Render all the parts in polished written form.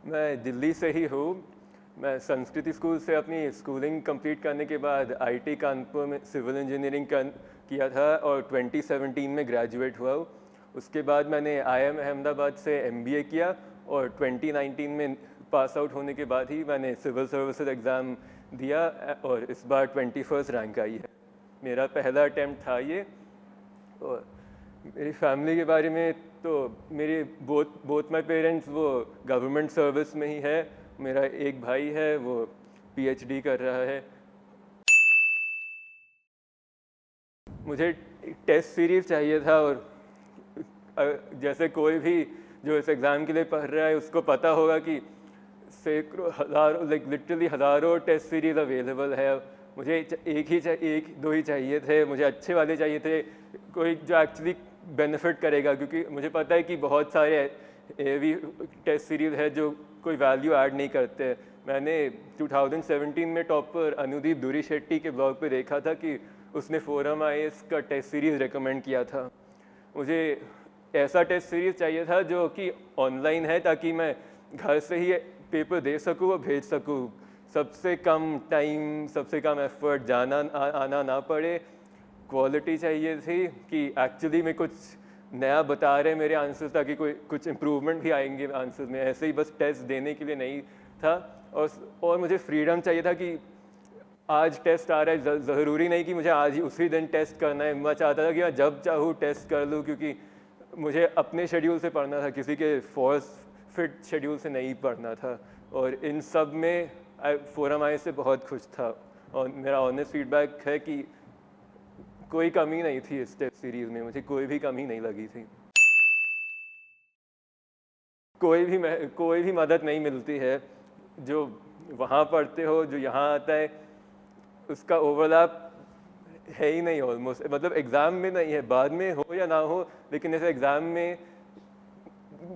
मैं दिल्ली से ही हूँ। मैं संस्कृति स्कूल से अपनी स्कूलिंग कंप्लीट करने के बाद आईटी कानपुर में सिविल इंजीनियरिंग किया था और 2017 में ग्रेजुएट हुआ हूँ। उसके बाद मैंने आईआईएम अहमदाबाद से एमबीए किया और 2019 में पास आउट होने के बाद ही मैंने सिविल सर्विसेज एग्ज़ाम दिया और इस बार 21st रैंक आई है। मेरा पहला अटैम्प्ट था ये। और मेरी फैमिली के बारे में तो मेरे बोथ माय पेरेंट्स वो गवर्नमेंट सर्विस में ही है। मेरा एक भाई है वो पीएचडी कर रहा है। मुझे टेस्ट सीरीज़ चाहिए था और जैसे कोई भी जो इस एग्ज़ाम के लिए पढ़ रहा है उसको पता होगा कि सैकड़ों हज़ारों लिटरली हज़ारों टेस्ट सीरीज़ अवेलेबल है। मुझे एक दो ही चाहिए थे, मुझे अच्छे वाले चाहिए थे, कोई जो एक्चुअली बेनिफिट करेगा, क्योंकि मुझे पता है कि बहुत सारे भी टेस्ट सीरीज़ है जो कोई वैल्यू ऐड नहीं करते। मैंने 2017 में टॉपर अनुदीप दुरी शेट्टी के ब्लॉग पे देखा था कि उसने फोरम आईएएस का टेस्ट सीरीज़ रेकमेंड किया था। मुझे ऐसा टेस्ट सीरीज़ चाहिए था जो कि ऑनलाइन है, ताकि मैं घर से ही पेपर दे सकूँ और भेज सकूँ। सबसे कम टाइम, सबसे कम एफर्ट, जाना आना ना पड़े। क्वालिटी चाहिए थी कि एक्चुअली में कुछ नया बता रहे मेरे आंसर, ताकि कोई कुछ इम्प्रूवमेंट भी आएंगे आंसर में, ऐसे ही बस टेस्ट देने के लिए नहीं था। और मुझे फ्रीडम चाहिए था कि आज टेस्ट आ रहा है, ज़रूरी नहीं कि मुझे आज ही उसी दिन टेस्ट करना है। मैं चाहता था कि मैं जब चाहूँ टेस्ट कर लूँ, क्योंकि मुझे अपने शेड्यूल से पढ़ना था, किसी के फोर्स फिट शेड्यूल से नहीं पढ़ना था। और इन सब में फोरम आई से बहुत खुश था और मेरा ऑनेस्ट फीडबैक है कि कोई कमी नहीं थी इस टेस्ट सीरीज़ में, मुझे कोई भी कमी नहीं लगी थी। कोई भी मदद नहीं मिलती है। जो वहाँ पढ़ते हो, जो यहाँ आता है, उसका ओवरलैप है ही नहीं ऑलमोस्ट। मतलब एग्ज़ाम में नहीं है, बाद में हो या ना हो, लेकिन ऐसे एग्ज़ाम में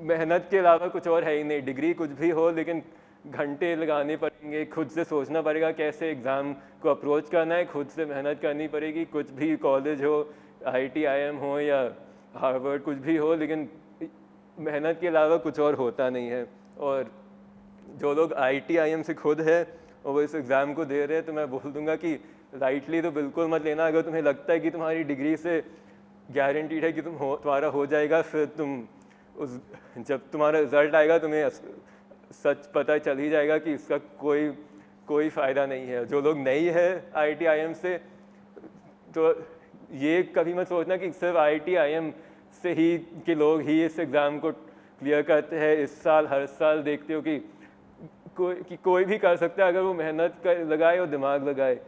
मेहनत के अलावा कुछ और है ही नहीं। डिग्री कुछ भी हो, लेकिन घंटे लगाने पड़ेंगे, खुद से सोचना पड़ेगा कैसे एग्ज़ाम को अप्रोच करना है, खुद से मेहनत करनी पड़ेगी। कुछ भी कॉलेज हो, आईआईटी आईएम हो या हार्वर्ड, कुछ भी हो, लेकिन मेहनत के अलावा कुछ और होता नहीं है। और जो लोग आईआईटी आईएम से खुद है और वो इस एग्ज़ाम को दे रहे हैं, तो मैं बोल दूंगा कि लाइटली तो बिल्कुल मत लेना। अगर तुम्हें लगता है कि तुम्हारी डिग्री से गारंटीड है कि तुम्हारा हो जाएगा, फिर तुम जब तुम्हारा रिजल्ट आएगा तुम्हें सच पता चल ही जाएगा कि इसका कोई फ़ायदा नहीं है। जो लोग नहीं है आईआईटी आईएम से, तो ये कभी मत सोचना कि सिर्फ आईआईटी आईएम से ही के लोग ही इस एग्ज़ाम को क्लियर करते हैं। इस साल हर साल देखते हो कि कोई भी कर सकता है, अगर वो मेहनत लगाए और दिमाग लगाए।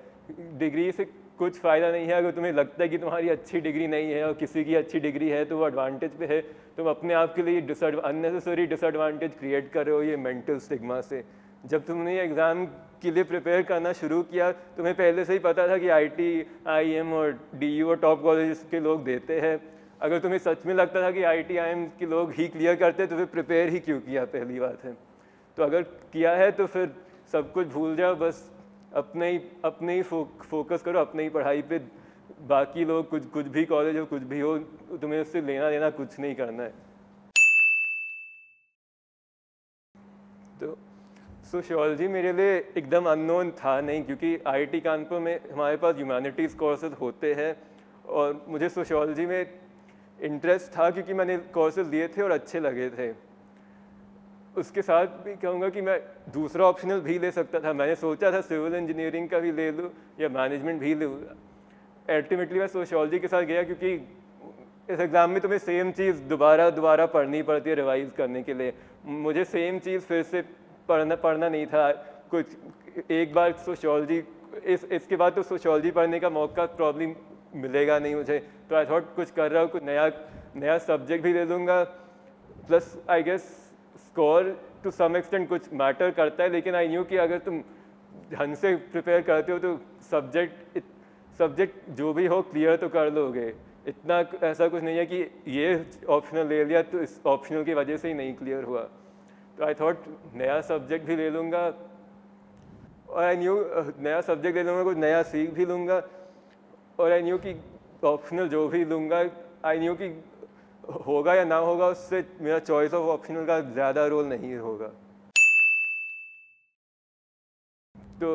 डिग्री से कुछ फ़ायदा नहीं है। अगर तुम्हें लगता है कि तुम्हारी अच्छी डिग्री नहीं है और किसी की अच्छी डिग्री है तो वो एडवांटेज पे है, तुम अपने आप के लिए अननेसेसरी डिसएडवांटेज क्रिएट कर रहे हो ये मेंटल स्टिग्मा से। जब तुमने ये एग्ज़ाम के लिए प्रिपेयर करना शुरू किया, तुम्हें पहले से ही पता था कि आईआईटी आईएम और डीयू और टॉप कॉलेज के लोग देते हैं। अगर तुम्हें सच में लगता था कि आईआईटी आईएम के लोग ही क्लियर करते, तो फिर प्रिपेयर ही क्यों किया? पहली बात है। तो अगर किया है तो फिर सब कुछ भूल जाओ, बस अपने ही फोकस करो अपने ही पढ़ाई पे। बाकी लोग कुछ भी कॉलेज हो, कुछ भी हो, तुम्हें उससे लेना देना कुछ नहीं करना है। तो सोशियोलॉजी मेरे लिए एकदम अननोन था नहीं, क्योंकि आईआईटी कानपुर में हमारे पास ह्यूमैनिटीज़ कोर्सेज होते हैं और मुझे सोशियोलॉजी में इंटरेस्ट था क्योंकि मैंने कोर्सेज लिए थे और अच्छे लगे थे। उसके साथ भी कहूँगा कि मैं दूसरा ऑप्शनल भी ले सकता था। मैंने सोचा था सिविल इंजीनियरिंग का भी ले लूँ या मैनेजमेंट भी लूँ। अल्टीमेटली मैं सोशियोलॉजी के साथ गया, क्योंकि इस एग्ज़ाम में तुम्हें सेम चीज़ दोबारा पढ़नी पड़ती है रिवाइज करने के लिए। मुझे सेम चीज़ फिर से पढ़ना नहीं था। कुछ एक बार सोशियोलॉजी, इसके बाद तो सोशियोलॉजी पढ़ने का मौका प्रॉब्लम मिलेगा नहीं मुझे। तो आई थॉट कुछ कर रहा हूँ, कुछ नया सब्जेक्ट भी ले लूँगा। Plus I guess score to some extent कुछ मैटर करता है, लेकिन आई न्यू कि अगर तुम ढंग से प्रिपेयर करते हो तो सब्जेक्ट जो भी हो क्लियर तो कर लोगे। इतना ऐसा कुछ नहीं है कि ये ऑप्शनल ले लिया तो इस ऑप्शनल की वजह से ही नहीं क्लियर हुआ। तो आई थॉट नया सब्जेक्ट भी ले लूँगा और आई न्यू नया सब्जेक्ट ले लूँगा, कुछ नया सीख भी लूँगा। और आई न्यू कि ऑप्शनल जो भी लूँगा आई न्यू कि होगा या ना होगा उससे मेरा चॉइस ऑफ ऑप्शनल का ज़्यादा रोल नहीं होगा। तो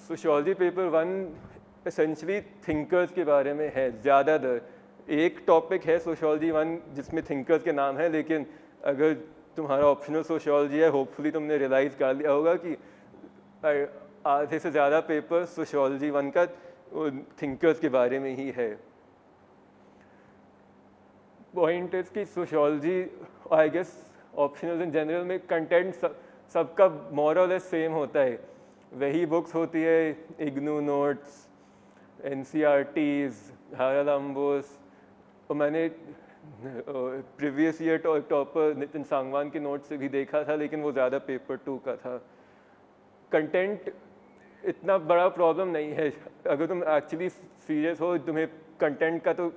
सोशियोलॉजी पेपर 1 एसेंशली थिंकर्स के बारे में है ज़्यादातर। एक टॉपिक है सोशियोलॉजी 1 जिसमें थिंकर्स के नाम है, लेकिन अगर तुम्हारा ऑप्शनल सोशियोलॉजी है, होपफुली तुमने रियलाइज़ कर लिया होगा कि आधे से ज़्यादा पेपर सोशियोलॉजी 1 का थिंकर्स के बारे में ही है। पॉइंट इज कि sociology I guess optional in general में कंटेंट सबका मोर और लेस सेम होता है। वही बुक्स होती है, इग्नू नोट्स, NCERTs, हारालम्बोस, और मैंने previous year topper Nitin Sangwan के नोट से भी देखा था, लेकिन वो ज़्यादा पेपर 2 का था। कंटेंट इतना बड़ा प्रॉब्लम नहीं है अगर तुम एक्चुअली सीरियस हो। तुम्हें कंटेंट का तो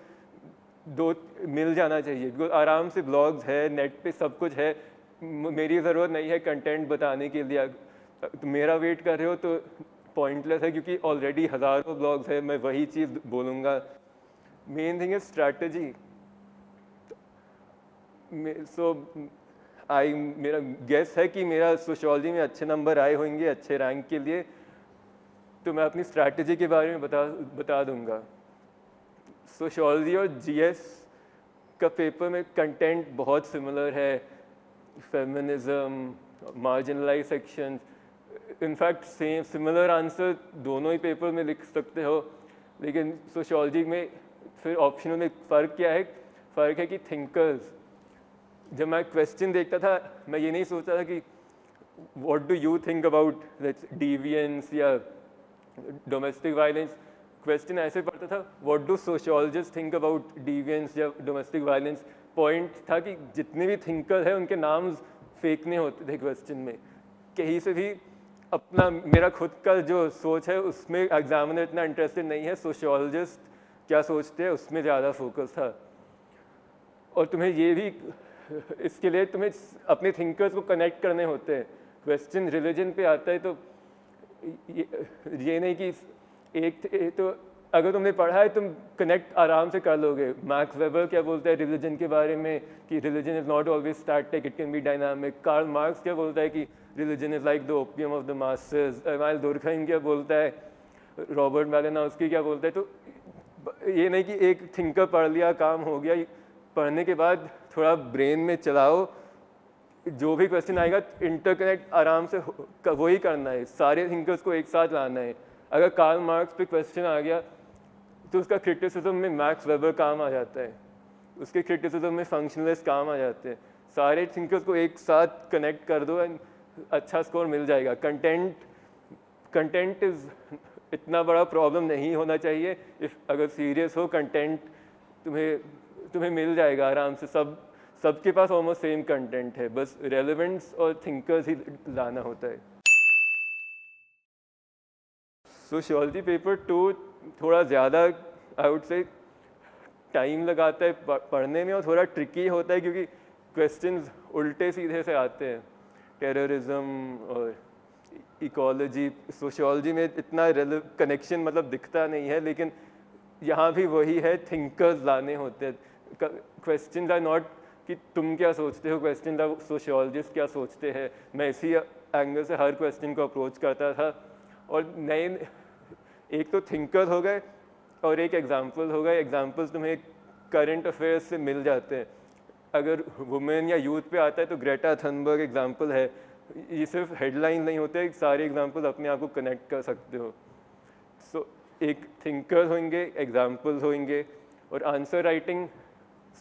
दो मिल जाना चाहिए, बिकॉज आराम से ब्लॉग्स है, नेट पे सब कुछ है। मेरी ज़रूरत नहीं है कंटेंट बताने के लिए। तो मेरा वेट कर रहे हो तो पॉइंटलेस है, क्योंकि ऑलरेडी हज़ारों ब्लॉग्स है, मैं वही चीज़ बोलूँगा। Main thing is strategy. मेरा गेस है कि मेरा सोशियोलॉजी में अच्छे नंबर आए होंगे, अच्छे रैंक के लिए, तो मैं अपनी स्ट्रैटेजी के बारे में बता दूंगा। सोशियोलॉजी और GS का पेपर में कंटेंट बहुत सिमिलर है, feminism, marginalize section, in fact same similar answer दोनों ही पेपर में लिख सकते हो। लेकिन सोशियोलॉजी में फिर ऑप्शनल में फ़र्क क्या है? फ़र्क है कि थिंकर्स, जब मैं क्वेश्चन देखता था मैं ये नहीं सोचता था कि what do you think about deviance या डोमेस्टिक वायलेंस। क्वेश्चन ऐसे पढ़ता था what do sociologist think about deviance या डोमेस्टिक वायलेंस। पॉइंट था कि जितने भी थिंकर हैं उनके नाम फेंकने होते थे क्वेश्चन में। कहीं से भी अपना मेरा खुद का जो सोच है उसमें एग्जामिनर इतना इंटरेस्टेड नहीं है, सोशियोलॉजिस्ट क्या सोचते हैं उसमें ज़्यादा फोकस था। और तुम्हें ये भी इसके लिए तुम्हें अपने थिंकर्स को कनेक्ट करने होते हैं। क्वेश्चन रिलीजन पे आता है तो ये नहीं कि एक तो अगर तुमने पढ़ा है तुम कनेक्ट आराम से कर लोगे। मैक्स वेबर क्या बोलता है रिलीजन के बारे में कि religion is not always static, it can be dynamic. Karl Marx क्या बोलता है कि religion is like the opium of the masses. Emile Durkheim क्या बोलता है, रॉबर्ट मैलिनोव्स्की क्या बोलता है। तो ये नहीं कि एक थिंकर पढ़ लिया काम हो गया। पढ़ने के बाद थोड़ा ब्रेन में चलाओ, जो भी क्वेश्चन आएगा इंटरकनेक्ट आराम से वही करना है, सारे थिंकर्स को एक साथ लाना है। अगर कार्ल मार्क्स पे क्वेश्चन आ गया तो उसका क्रिटिसिज्म में मैक्स वेबर काम आ जाता है, उसके क्रिटिसिज्म में फंक्शनलिस्ट काम आ जाते हैं। सारे थिंकर्स को एक साथ कनेक्ट कर दो एंड अच्छा स्कोर मिल जाएगा। कंटेंट इज़ इतना बड़ा प्रॉब्लम नहीं होना चाहिए। अगर सीरियस हो कंटेंट तुम्हें मिल जाएगा आराम से। सबके पास ऑलमोस्ट सेम कंटेंट है, बस रेलेवेंस और थिंकर्स ही लाना होता है। सोशियोलॉजी पेपर 2 थोड़ा ज़्यादा आई वुड से टाइम लगाता है पढ़ने में और थोड़ा ट्रिकी होता है, क्योंकि क्वेश्चंस उल्टे सीधे से आते हैं। टेररिज्म और इकोलॉजी, सोशियोलॉजी में इतना कनेक्शन मतलब दिखता नहीं है, लेकिन यहाँ भी वही है, थिंकर्स लाने होते हैं। क्वेश्चंस आर नॉट कि तुम क्या सोचते हो, क्वेश्चन आर सोशियोलॉजिस्ट क्या सोचते हैं। मैं इसी एंगल से हर क्वेश्चन को अप्रोच करता था। और नए एक तो थिंकर्स हो गए और एक एग्जाम्पल हो गए। एग्जाम्पल्स तुम्हें करंट अफेयर्स से मिल जाते हैं। अगर वुमेन या यूथ पे आता है तो ग्रेटा थनबर्ग एग्जाम्पल है। ये सिर्फ हेडलाइन नहीं होते, सारे एग्जाम्पल अपने आप को कनेक्ट कर सकते हो। सो एक थिंकर्स होंगे, एग्जाम्पल्स होंगे, और आंसर राइटिंग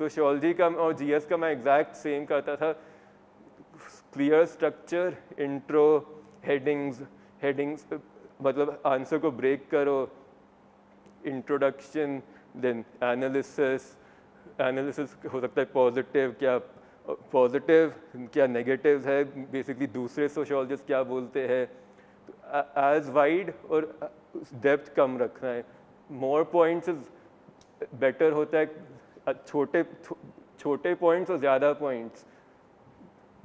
सोशियोलॉजी का और GS का मैं एग्जैक्ट सेम करता था। क्लियर स्ट्रक्चर, इंट्रो, हेडिंग्स मतलब आंसर को ब्रेक करो, इंट्रोडक्शन, देन एनालिसिस हो सकता है पॉजिटिव क्या नेगेटिव है, बेसिकली दूसरे सोशियोलॉजिस्ट क्या बोलते हैं। एज वाइड और डेप्थ कम रखना है। मोर पॉइंट्स इज बेटर होता है। छोटे पॉइंट्स और ज़्यादा पॉइंट्स,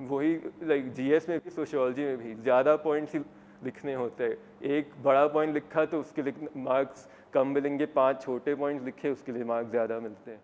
वही लाइक GS में भी सोशियोलॉजी में भी ज़्यादा पॉइंट्स ही लिखने होते हैं। एक बड़ा पॉइंट लिखा तो उसके लिए मार्क्स कम मिलेंगे, 5 छोटे पॉइंट्स लिखे उसके लिए मार्क्स ज़्यादा मिलते हैं।